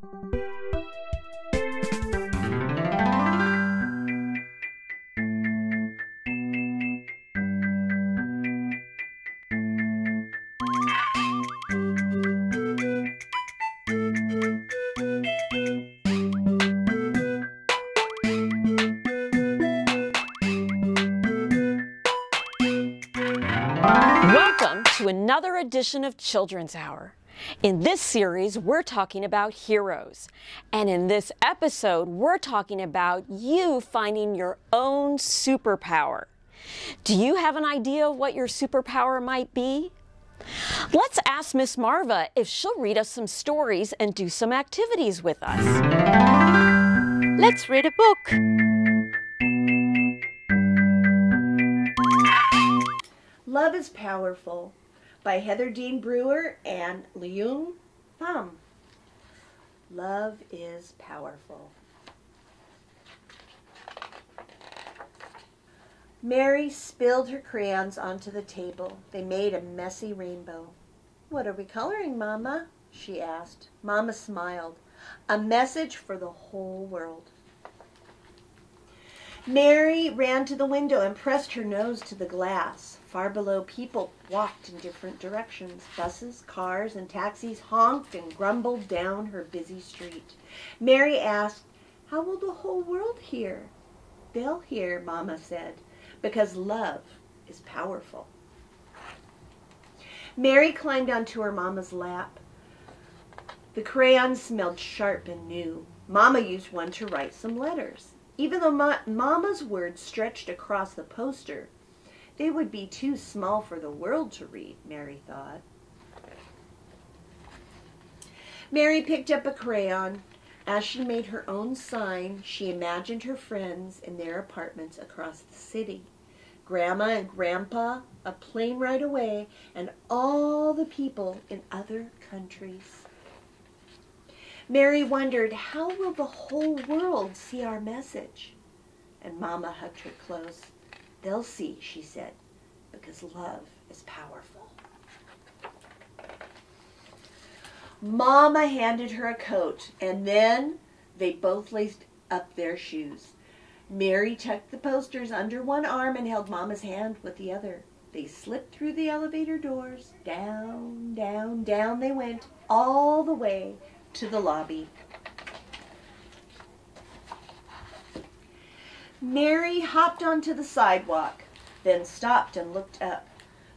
Welcome to another edition of Children's Hour. In this series, we're talking about heroes. And in this episode, we're talking about you finding your own superpower. Do you have an idea of what your superpower might be? Let's ask Miss Marva if she'll read us some stories and do some activities with us. Let's read a book. Love is Powerful by Heather Dean Brewer and Leung Pham. Love is powerful. Mary spilled her crayons onto the table. They made a messy rainbow. "What are we coloring, Mama?" she asked. Mama smiled. "A message for the whole world." Mary ran to the window and pressed her nose to the glass. Far below, people walked in different directions. Buses, cars, and taxis honked and grumbled down her busy street. Mary asked, "How will the whole world hear?" "They'll hear," Mama said, "because love is powerful." Mary climbed onto her Mama's lap. The crayons smelled sharp and new. Mama used one to write some letters. Even though Mama's words stretched across the poster, they would be too small for the world to read, Mary thought. Mary picked up a crayon. As she made her own sign, she imagined her friends in their apartments across the city. Grandma and Grandpa, a plane ride away, and all the people in other countries. Mary wondered, how will the whole world see our message? And Mama hugged her close. "They'll see," she said, "because love is powerful." Mama handed her a coat, and then they both laced up their shoes. Mary tucked the posters under one arm and held Mama's hand with the other. They slipped through the elevator doors. Down, down, down they went, all the way to the lobby. Mary hopped onto the sidewalk, then stopped and looked up.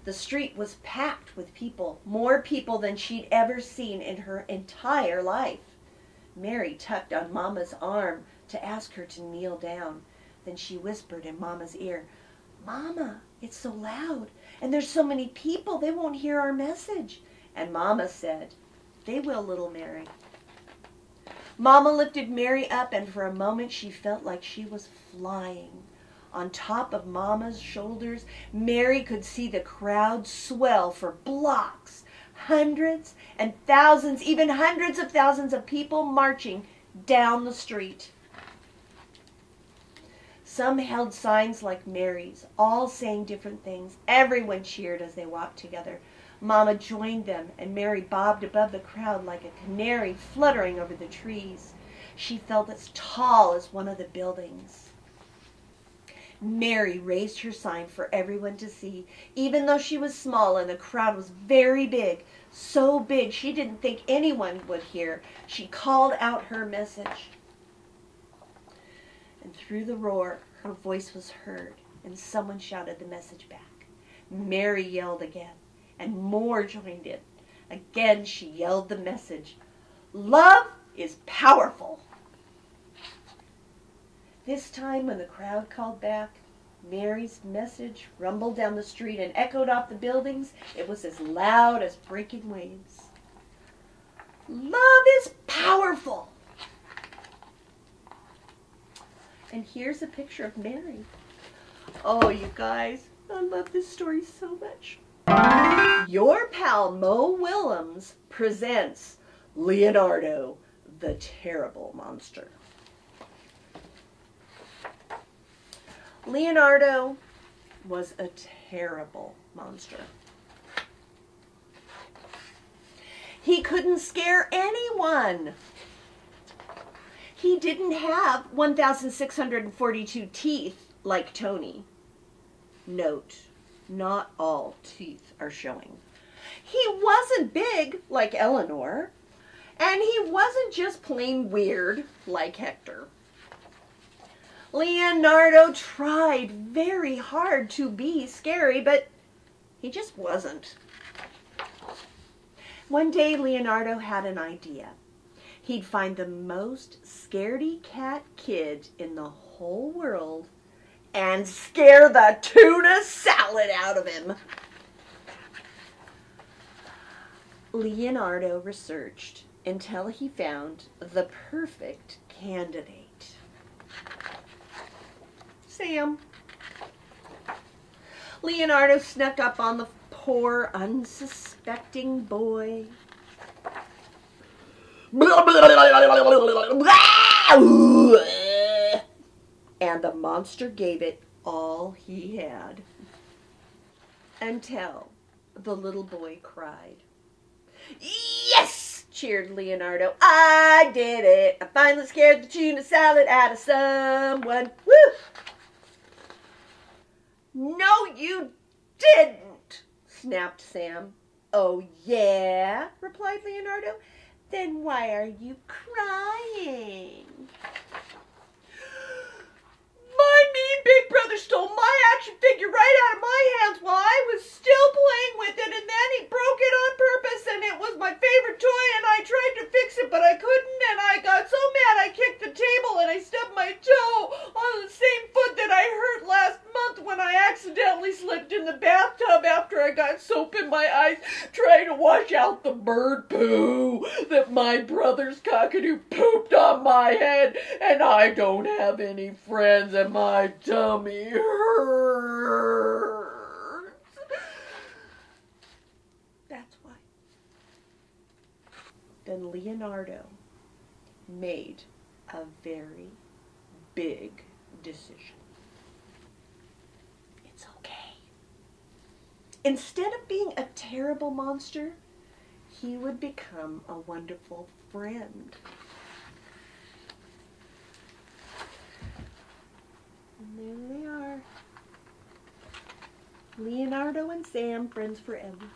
The street was packed with people, more people than she'd ever seen in her entire life. Mary tugged on Mama's arm to ask her to kneel down. Then she whispered in Mama's ear, "Mama, it's so loud, and there's so many people, they won't hear our message." And Mama said, "They will, little Mary." Mama lifted Mary up, and for a moment she felt like she was flying. On top of Mama's shoulders, Mary could see the crowd swell for blocks. Hundreds and thousands, even hundreds of thousands of people marching down the street. Some held signs like Mary's, all saying different things. Everyone cheered as they walked together. Mama joined them, and Mary bobbed above the crowd like a canary fluttering over the trees. She felt as tall as one of the buildings. Mary raised her sign for everyone to see, even though she was small and the crowd was very big, so big she didn't think anyone would hear. She called out her message. And through the roar, her voice was heard, and someone shouted the message back. Mary yelled again, and more joined in. Again she yelled the message, "Love is powerful." This time when the crowd called back, Mary's message rumbled down the street and echoed off the buildings. It was as loud as breaking waves. Love is powerful. And here's a picture of Mary. Oh, you guys, I love this story so much. Your pal Mo Willems presents Leonardo, the Terrible Monster. Leonardo was a terrible monster. He couldn't scare anyone. He didn't have 1,642 teeth like Tony. Note, not all teeth are showing. He wasn't big like Eleanor, and he wasn't just plain weird like Hector. Leonardo tried very hard to be scary, but he just wasn't. One day, Leonardo had an idea. He'd find the most scaredy cat kid in the whole world and scare the tuna salad out of him. Leonardo researched until he found the perfect candidate. Sam. Leonardo snuck up on the poor, unsuspecting boy. And the monster gave it all he had. Until the little boy cried. Yes! Cheered Leonardo. I did it. I finally scared the tuna salad out of someone. Woo! No, you didn't, snapped Sam. Oh, yeah, replied Leonardo. Then why are you crying? My mean big brother stole my action figure right out of my hands while I was still playing with it, and then he broke it on purpose, and it was my favorite toy, and I tried to fix it, but I couldn't, and I got so mad I kicked the table, and I stubbed my toe on the same foot that I hurt last month when I accidentally slipped in the bathtub after I got soap in my eyes trying to wash out the bird poo that my brother's cockatoo pooped on my head, and I don't have any friends, and my tummy hurts. That's why. Then Leonardo made a very big decision. It's okay. Instead of being a terrible monster, he would become a wonderful friend. And there they are. Leonardo and Sam, friends forever.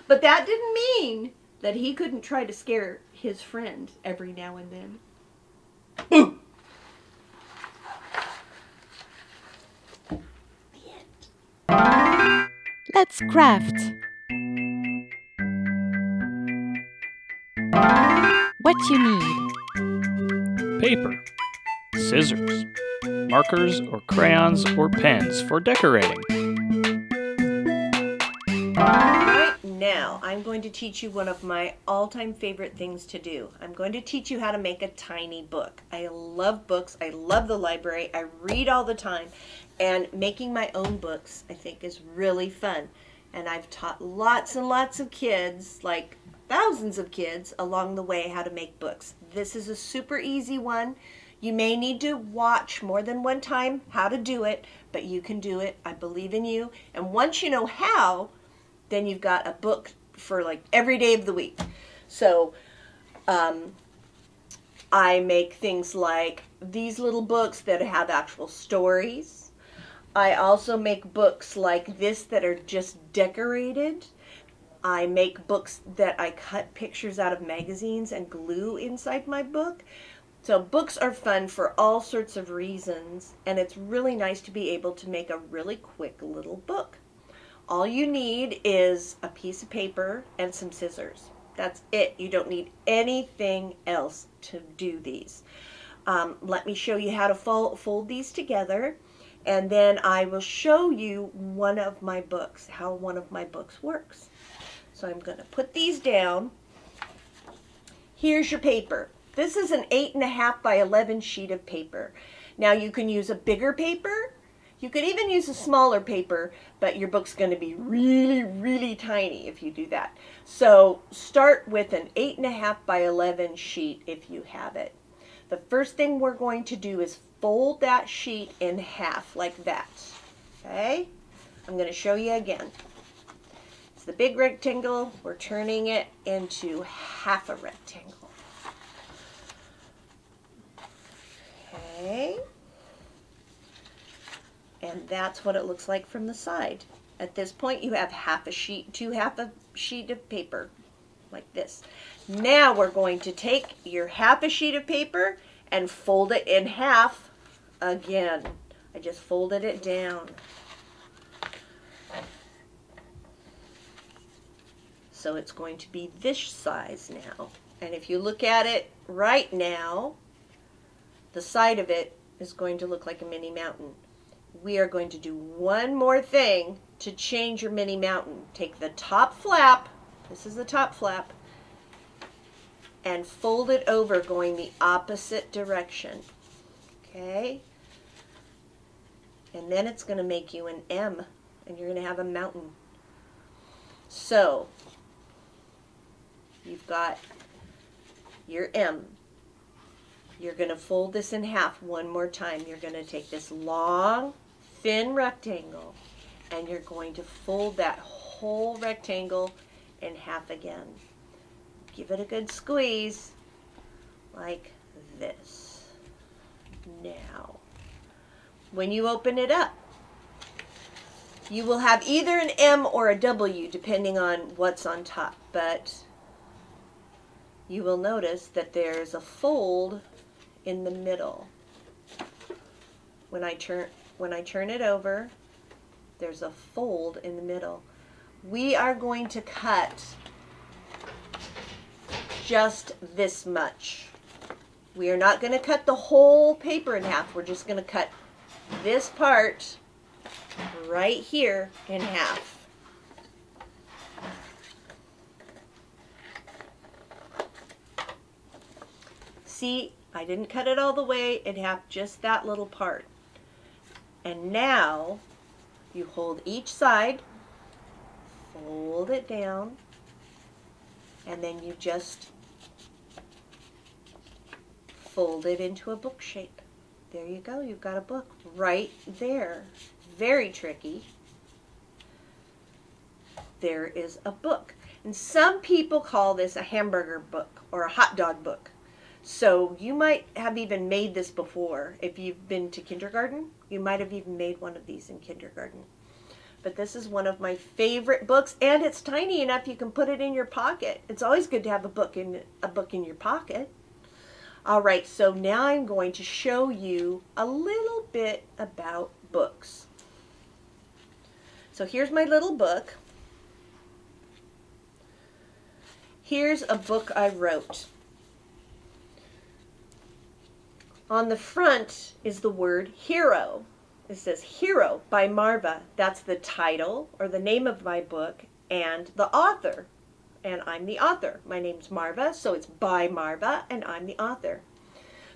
But that didn't mean that he couldn't try to scare his friend every now and then. Boo! The end. Let's craft. What you need. Paper, scissors, markers or crayons or pens for decorating. Right now, I'm going to teach you one of my all-time favorite things to do. I'm going to teach you how to make a tiny book. I love books. I love the library. I read all the time. And making my own books, I think, is really fun. And I've taught lots and lots of kids, like thousands of kids, along the way how to make books. This is a super easy one. You may need to watch more than one time how to do it, but you can do it. I believe in you. And once you know how, then you've got a book for like every day of the week. So I make things like these little books that have actual stories. I also make books like this that are just decorated. I make books that I cut pictures out of magazines and glue inside my book. So books are fun for all sorts of reasons, and it's really nice to be able to make a really quick little book. All you need is a piece of paper and some scissors. That's it. You don't need anything else to do these. Let me show you how to fold these together, and then I will show you one of my books, how one of my books works. So I'm going to put these down. Here's your paper. This is an 8.5 by 11 sheet of paper. Now you can use a bigger paper. You could even use a smaller paper, but your book's going to be really, really tiny if you do that. So start with an 8.5 by 11 sheet if you have it. The first thing we're going to do is fold that sheet in half like that. Okay? I'm going to show you again. It's the big rectangle. We're turning it into half a rectangle. Okay. And that's what it looks like from the side. At this point, you have half a sheet of paper, like this. Now we're going to take your half a sheet of paper and fold it in half again. I just folded it down. So it's going to be this size now. And if you look at it right now, the side of it is going to look like a mini mountain. We are going to do one more thing to change your mini mountain. Take the top flap, this is the top flap, and fold it over going the opposite direction. Okay? And then it's going to make you an M, and you're going to have a mountain. So, you've got your M. You're going to fold this in half one more time. You're going to take this long, thin rectangle, and you're going to fold that whole rectangle in half again. Give it a good squeeze, like this. Now, when you open it up, you will have either an M or a W, depending on what's on top, but you will notice that there's a fold in the middle. When I turn it over, there's a fold in the middle. We are going to cut just this much. We are not going to cut the whole paper in half. We're just going to cut this part right here in half. See, I didn't cut it all the way in half, just that little part. And now you hold each side, fold it down, and then you just fold it into a book shape. There you go, you've got a book right there. Very tricky. There is a book. And some people call this a hamburger book or a hot dog book. So you might have even made this before. If you've been to kindergarten, you might have even made one of these in kindergarten. But this is one of my favorite books, and it's tiny enough you can put it in your pocket. It's always good to have a book in your pocket. All right, so now I'm going to show you a little bit about books. So here's my little book. Here's a book I wrote. On the front is the word hero. It says Hero by Marva. That's the title or the name of my book and the author. And I'm the author. My name's Marva, so it's by Marva, and I'm the author.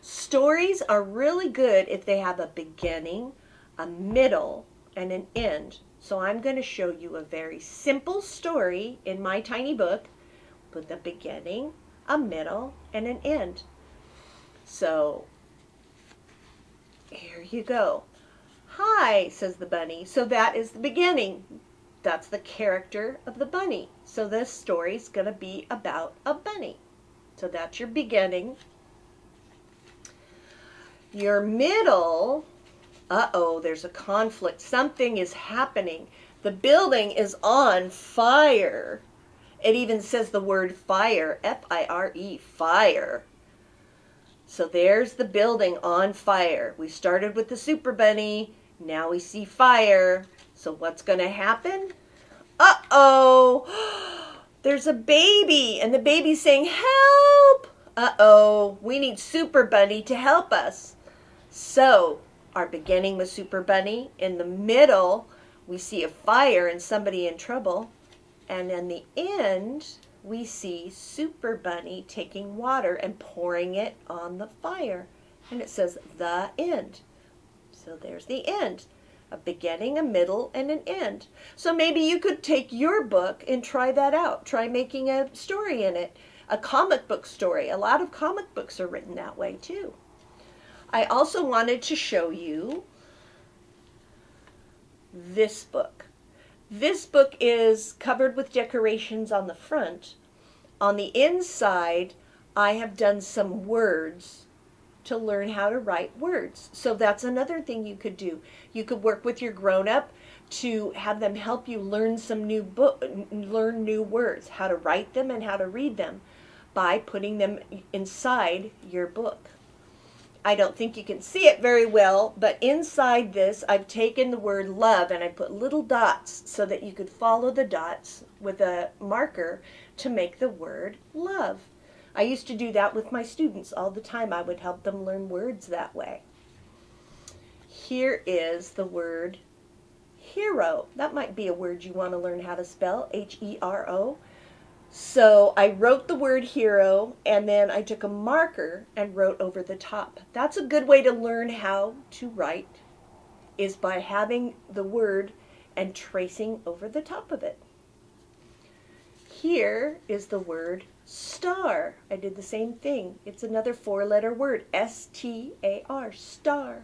Stories are really good if they have a beginning, a middle, and an end. So I'm going to show you a very simple story in my tiny book with a beginning, a middle, and an end. So here you go. Hi, says the bunny. So that is the beginning. That's the character of the bunny. So this story's going to be about a bunny. So that's your beginning. Your middle, uh-oh, there's a conflict. Something is happening. The building is on fire. It even says the word fire, F-I-R-E, fire. So there's the building on fire. We started with the super bunny. Now we see fire. So what's going to happen? Uh-oh, there's a baby, and the baby's saying, help! Uh-oh, we need Super Bunny to help us. So our beginning was Super Bunny. In the middle, we see a fire and somebody in trouble. And in the end, we see Super Bunny taking water and pouring it on the fire. And it says, the end. So there's the end. A beginning, a middle, and an end. So maybe you could take your book and try that out. Try making a story in it. A comic book story. A lot of comic books are written that way too. I also wanted to show you this book. This book is covered with decorations on the front. On the inside, I have done some words to learn how to write words. So that's another thing you could do. You could work with your grown-up to have them help you learn learn new words, how to write them and how to read them by putting them inside your book. I don't think you can see it very well, but inside this I've taken the word love and I put little dots so that you could follow the dots with a marker to make the word love. I used to do that with my students all the time. I would help them learn words that way. Here is the word hero. That might be a word you want to learn how to spell, H-E-R-O. So I wrote the word hero and then I took a marker and wrote over the top. That's a good way to learn how to write, is by having the word and tracing over the top of it. Here is the word star. I did the same thing. It's another four-letter word, S-T-A-R, star.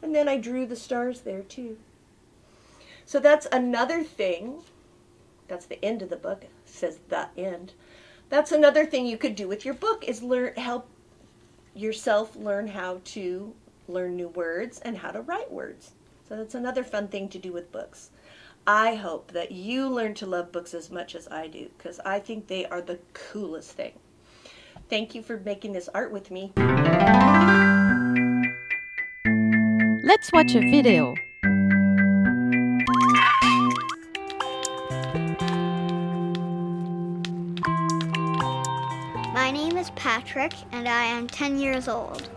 And then I drew the stars there too. So that's another thing. That's the end of the book. It says the end. That's another thing you could do with your book, is help yourself learn how to learn new words and how to write words. So that's another fun thing to do with books. I hope that you learn to love books as much as I do, because I think they are the coolest thing. Thank you for making this art with me. Let's watch a video. My name is Patrick, and I am 10 years old.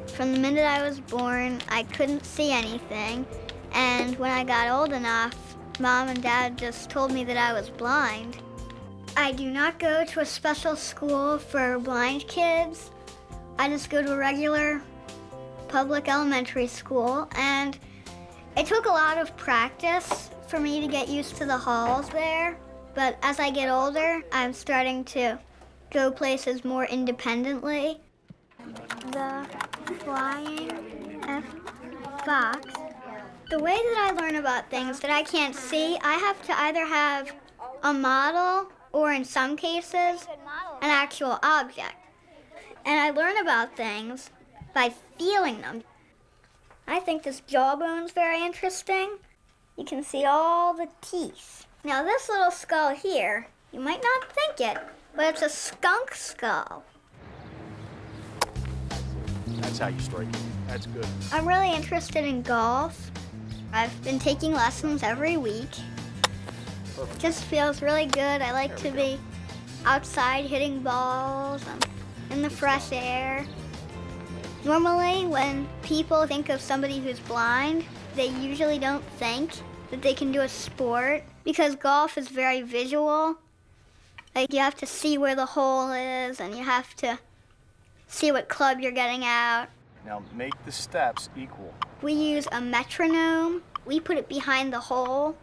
From the minute I was born, I couldn't see anything, and when I got old enough, Mom and Dad just told me that I was blind. I do not go to a special school for blind kids. I just go to a regular public elementary school, and it took a lot of practice for me to get used to the halls there, but as I get older, I'm starting to go places more independently. The flying fox. The way that I learn about things that I can't see, I have to either have a model or, in some cases, an actual object. And I learn about things by feeling them. I think this jawbone's very interesting. You can see all the teeth. Now this little skull here, you might not think it, but it's a skunk skull. That's how you strike it. That's good. I'm really interested in golf. I've been taking lessons every week. Perfect. Just feels really good. I like to be outside hitting balls and in the fresh air. Normally, when people think of somebody who's blind, they usually don't think that they can do a sport, because golf is very visual. Like, you have to see where the hole is, and you have to see what club you're getting out. Now make the steps equal. We use a metronome. We put it behind the hole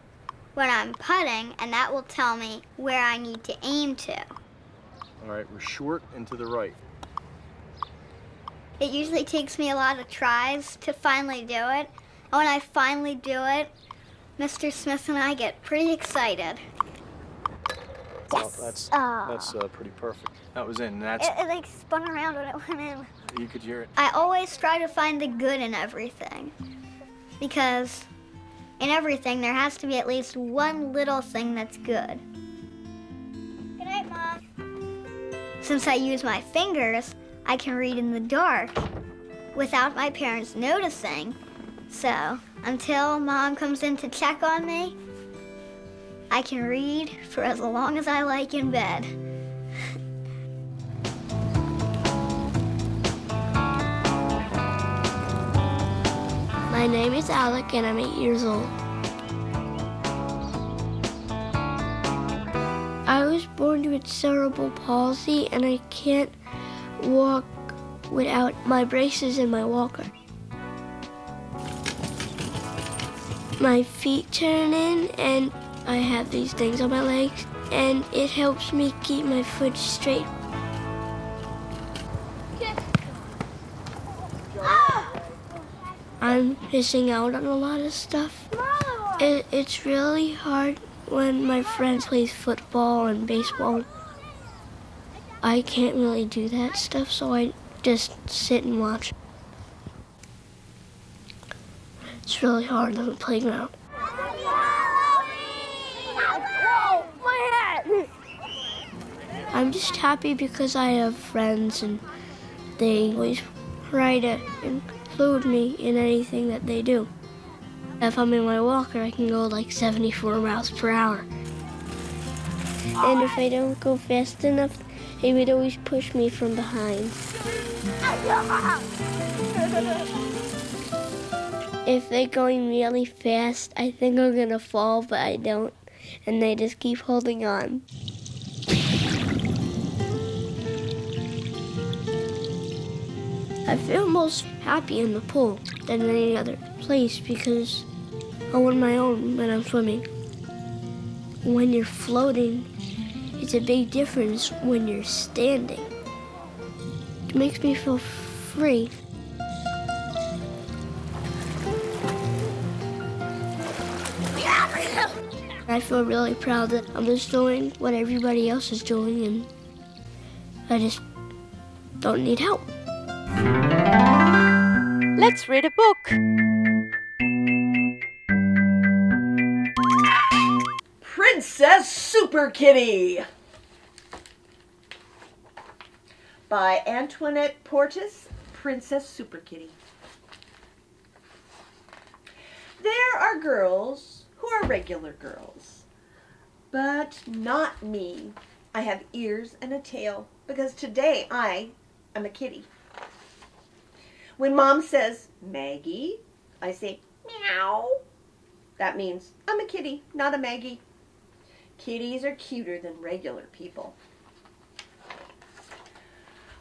when I'm putting, and that will tell me where I need to aim to. All right, we're short and to the right. It usually takes me a lot of tries to finally do it. And when I finally do it, Mr. Smith and I get pretty excited. Yes. Well, that's pretty perfect. That was in. That's. It like spun around when it went in. You could hear it. I always try to find the good in everything, because in everything there has to be at least one little thing that's good. Good night, Mom. Since I use my fingers, I can read in the dark without my parents noticing. So until Mom comes in to check on me, I can read for as long as I like in bed. My name is Alec and I'm 8 years old. I was born with cerebral palsy and I can't walk without my braces and my walker. My feet turn in and I have these things on my legs and it helps me keep my foot straight. I'm missing out on a lot of stuff. It's really hard when my friend plays football and baseball. I can't really do that stuff, so just sit and watch. It's really hard on the playground. I'm just happy because I have friends and they always try to include me in anything that they do. If I'm in my walker, I can go like 74 miles per hour. And if I don't go fast enough, they would always push me from behind. If they're going really fast, I think I'm gonna fall, but I don't. And they just keep holding on. I feel most happy in the pool than any other place because I'm on my own when I'm swimming. When you're floating, it's a big difference when you're standing. It makes me feel free. I feel really proud that I'm just doing what everybody else is doing and I just don't need help. Let's read a book. Princess Super Kitty by Antoinette Portis, Princess Super Kitty. There are girls who are regular girls, but not me. I have ears and a tail because today I am a kitty. When Mom says, Maggie, I say, meow. That means I'm a kitty, not a Maggie. Kitties are cuter than regular people.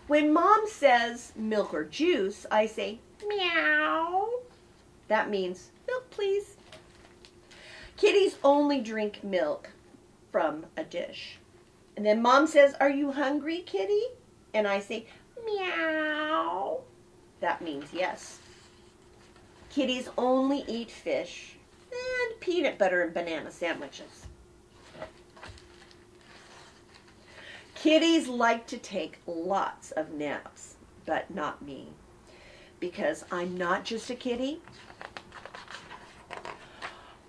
When Mom says milk or juice, I say, meow. That means milk, please. Kitties only drink milk from a dish. And then Mom says, are you hungry, kitty? And I say, meow. That means yes. Kitties only eat fish and peanut butter and banana sandwiches. Kitties like to take lots of naps, but not me, because I'm not just a kitty.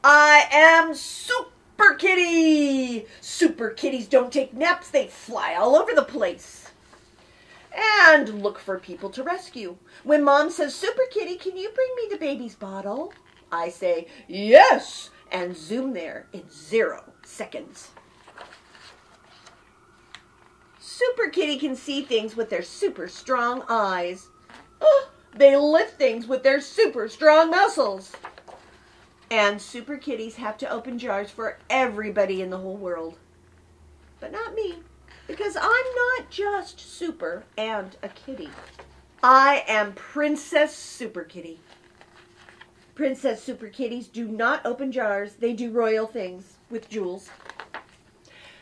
I am Super Kitty! Super kitties don't take naps, they fly all over the place and look for people to rescue. When Mom says, Super Kitty, can you bring me the baby's bottle? I say, yes, and zoom there in 0 seconds. Super Kitty can see things with their super strong eyes. Oh, they lift things with their super strong muscles. And Super Kitties have to open jars for everybody in the whole world. But not me, because I'm not just super and a kitty. I am Princess Super Kitty. Princess Super Kitties do not open jars. They do royal things with jewels.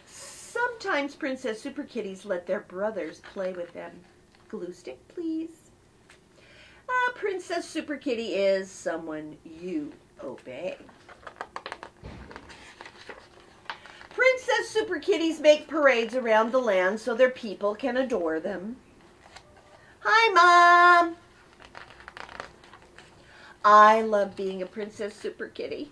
Sometimes Princess Super Kitties let their brothers play with them. Glue stick, please. Princess Super Kitty is someone you obey. Princess Super Kitties make parades around the land so their people can adore them. Hi, Mom! I love being a Princess Super Kitty.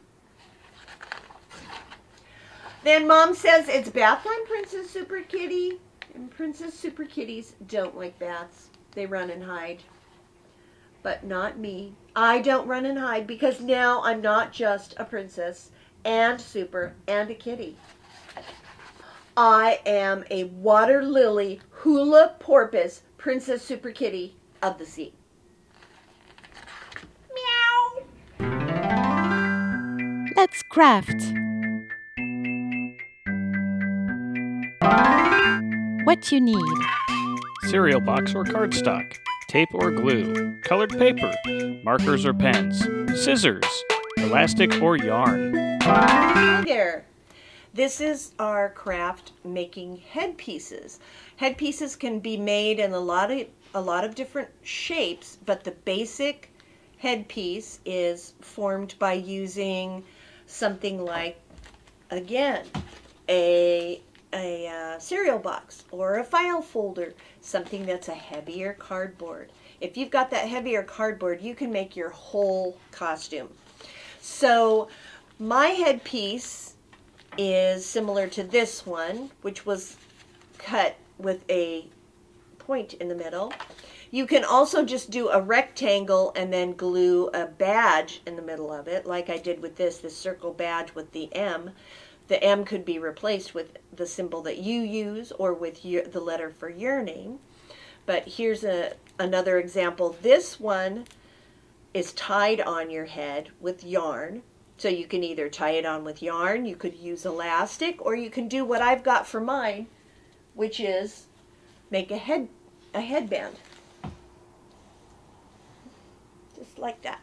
Then Mom says, it's bath time, Princess Super Kitty. And Princess Super Kitties don't like baths. They run and hide. But not me. I don't run and hide because now I'm not just a princess and super and a kitty. I am a water lily hula porpoise Princess Super Kitty of the sea. Meow. Let's craft. What you need. Cereal box or cardstock, tape or glue, colored paper, markers or pens, scissors, elastic or yarn. Hi there. This is our craft making headpieces. Headpieces can be made in a lot of different shapes, but the basic headpiece is formed by using something like, again, a cereal box or a file folder, something that's a heavier cardboard. If you've got that heavier cardboard, you can make your whole costume. So my headpiece is similar to this one, which was cut with a point in the middle. You can also just do a rectangle and then glue a badge in the middle of it, like I did with this circle badge with the M. The M could be replaced with the symbol that you use or with the letter for your name. But here's another example. This one is tied on your head with yarn. So you can either tie it on with yarn, you could use elastic, or you can do what I've got for mine, which is make a headband. Just like that.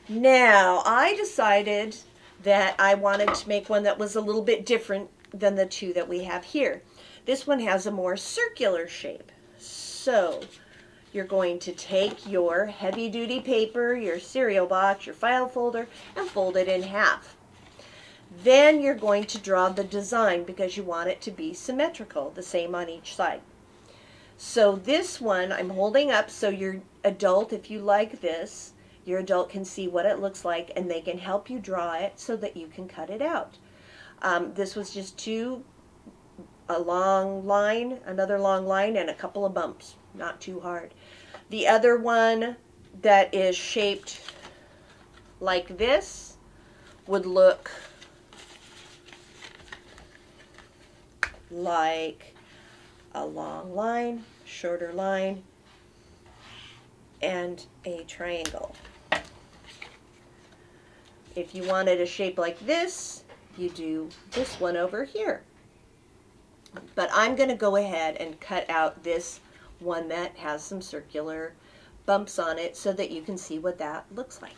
Now, I decided that I wanted to make one that was a little bit different than the two that we have here. This one has a more circular shape. So, you're going to take your heavy-duty paper, your cereal box, your file folder, and fold it in half. Then you're going to draw the design because you want it to be symmetrical, the same on each side. So this one I'm holding up so your adult, if you like this, your adult can see what it looks like and they can help you draw it so that you can cut it out. This was just a long line, another long line, and a couple of bumps. Not too hard. The other one that is shaped like this would look like a long line, shorter line, and a triangle. If you wanted a shape like this, you do this one over here. But I'm going to go ahead and cut out this one that has some circular bumps on it so that you can see what that looks like.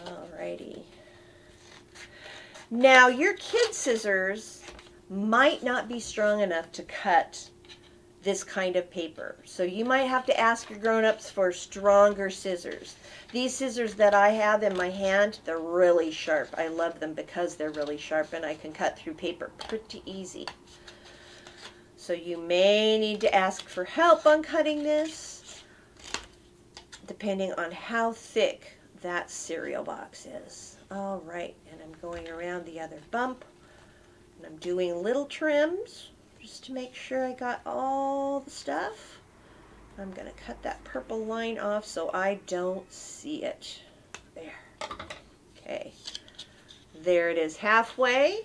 Alrighty. Now your kid scissors might not be strong enough to cut this kind of paper. So you might have to ask your grown-ups for stronger scissors. These scissors that I have in my hand, they're really sharp. I love them because they're really sharp and I can cut through paper pretty easy. So you may need to ask for help on cutting this, depending on how thick that cereal box is. All right, and I'm going around the other bump, and I'm doing little trims just to make sure I got all the stuff. I'm going to cut that purple line off so I don't see it. There. Okay. There it is halfway.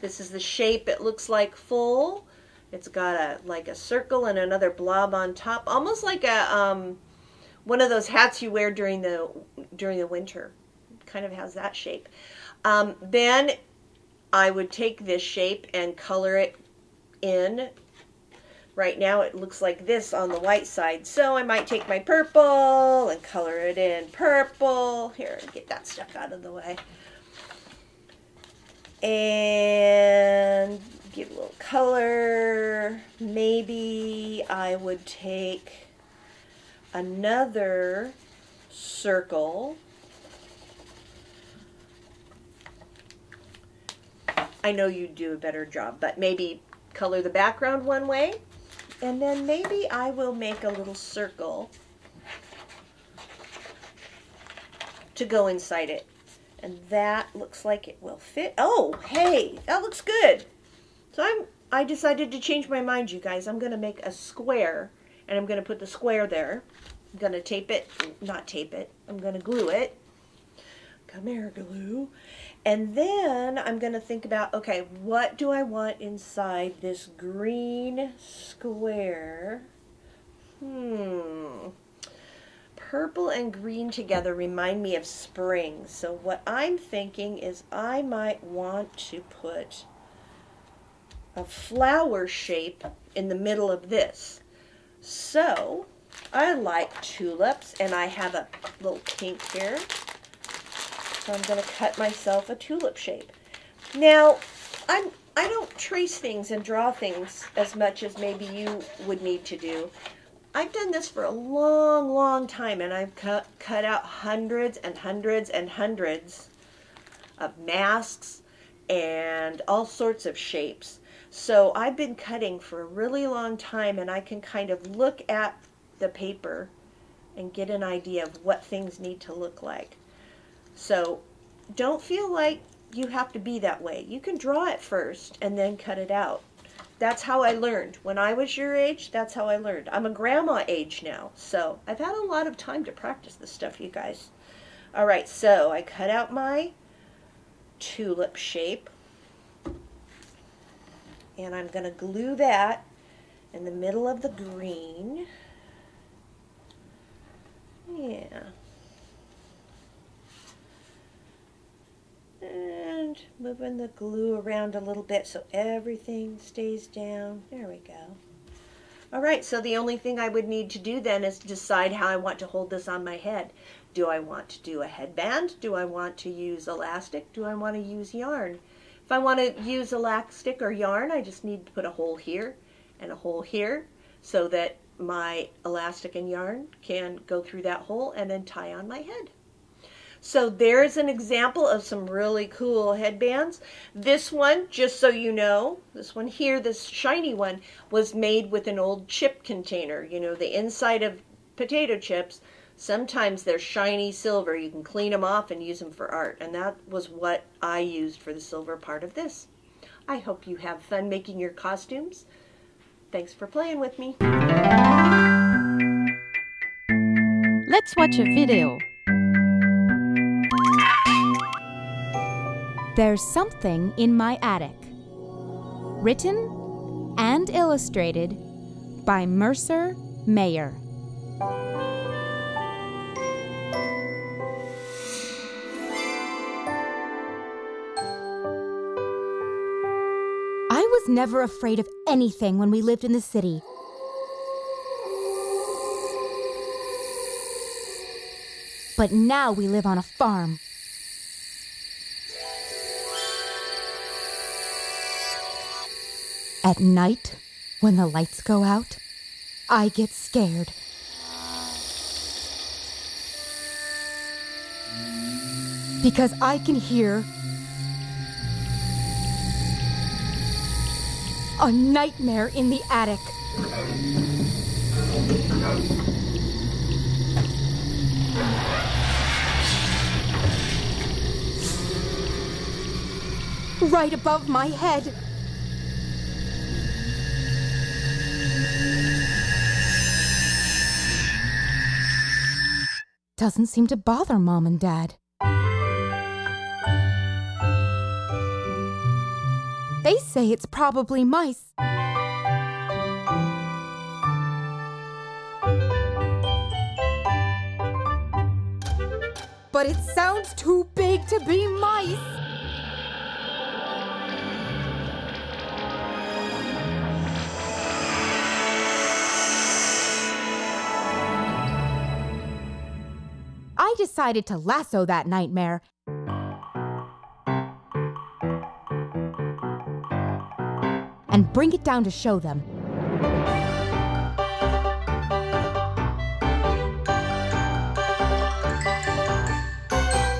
This is the shape it looks like full. It's got like a circle and another blob on top, almost like a one of those hats you wear during the winter. Kind of has that shape. Then I would take this shape and color it in. Right now it looks like this on the white side, so I might take my purple and color it in purple. Here, get that stuff out of the way. And give a little color. Maybe I would take another circle. I know you'd do a better job, but maybe color the background one way. And then maybe I will make a little circle to go inside it. And that looks like it will fit. Oh, hey, that looks good. So I decided to change my mind, you guys. I'm going to make a square, and I'm going to put the square there. I'm going to tape it, not tape it. I'm going to glue it. Come here, glue. And then I'm going to think about, okay, what do I want inside this green square? Purple and green together remind me of spring. So what I'm thinking is I might want to put a flower shape in the middle of this. So I like tulips, and I have a little pink here. So I'm going to cut myself a tulip shape. Now, I don't trace things and draw things as much as maybe you would need to do. I've done this for a long, long time, and I've cut out hundreds and hundreds and hundreds of masks and all sorts of shapes. So I've been cutting for a really long time, and I can kind of look at the paper and get an idea of what things need to look like. So don't feel like you have to be that way. You can draw it first and then cut it out. That's how I learned. When I was your age, that's how I learned. I'm a grandma age now, so I've had a lot of time to practice this stuff, you guys. All right, so I cut out my tulip shape, and I'm going to glue that in the middle of the green. Yeah. And moving the glue around a little bit so everything stays down. There we go. All right, so the only thing I would need to do then is decide how I want to hold this on my head. Do I want to do a headband? Do I want to use elastic? Do I want to use yarn? If I want to use elastic or yarn, I just need to put a hole here and a hole here so that my elastic and yarn can go through that hole and then tie on my head. So there's an example of some really cool headbands. This one, just so you know, this one here, this shiny one, was made with an old chip container. You know, the inside of potato chips, sometimes they're shiny silver. You can clean them off and use them for art. And that was what I used for the silver part of this. I hope you have fun making your costumes. Thanks for playing with me. Let's watch a video. There's Something in My Attic. Written and illustrated by Mercer Mayer. I was never afraid of anything when we lived in the city. But now we live on a farm. At night, when the lights go out, I get scared. Because I can hear a nightmare in the attic. Right above my head. Doesn't seem to bother Mom and Dad. They say it's probably mice. But it sounds too big to be mice. I decided to lasso that nightmare and bring it down to show them.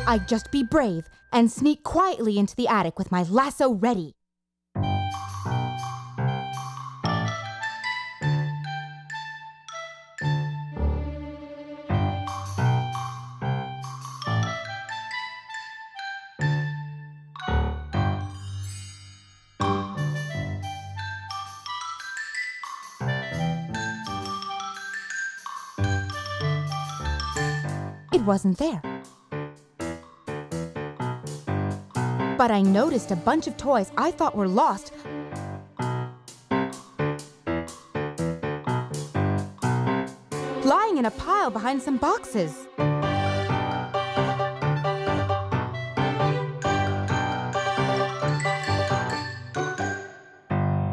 I'd just be brave and sneak quietly into the attic with my lasso ready. It wasn't there. But I noticed a bunch of toys I thought were lost lying in a pile behind some boxes.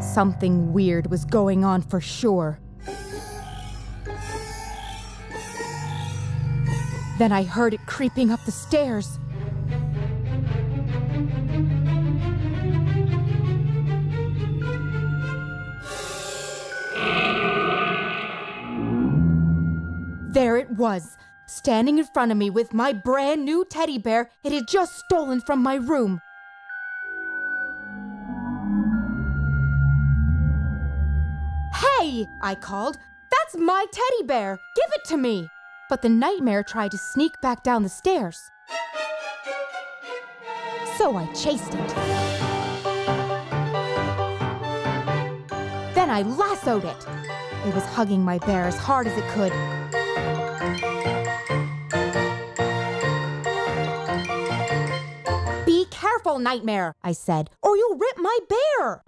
Something weird was going on for sure. Then I heard it creeping up the stairs. There it was, standing in front of me with my brand new teddy bear it had just stolen from my room. Hey! I called. That's my teddy bear. Give it to me. But the nightmare tried to sneak back down the stairs. So I chased it. Then I lassoed it. It was hugging my bear as hard as it could. Be careful, Nightmare, I said, or you'll rip my bear.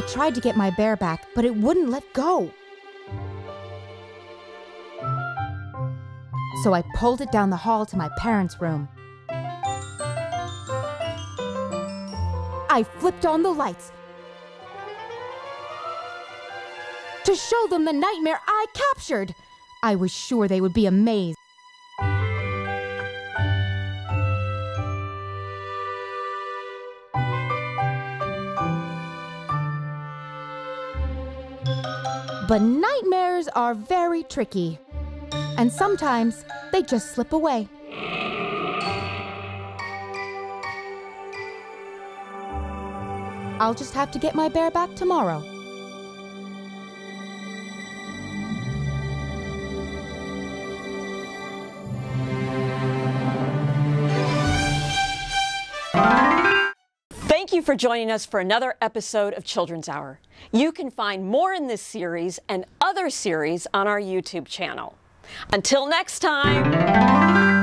I tried to get my bear back, but it wouldn't let go. So I pulled it down the hall to my parents' room. I flipped on the lights to show them the nightmare I captured. I was sure they would be amazed. But nightmares are very tricky, and sometimes they just slip away. I'll just have to get my bear back tomorrow. Thank you for joining us for another episode of Children's Hour. You can find more in this series and other series on our YouTube channel. Until next time.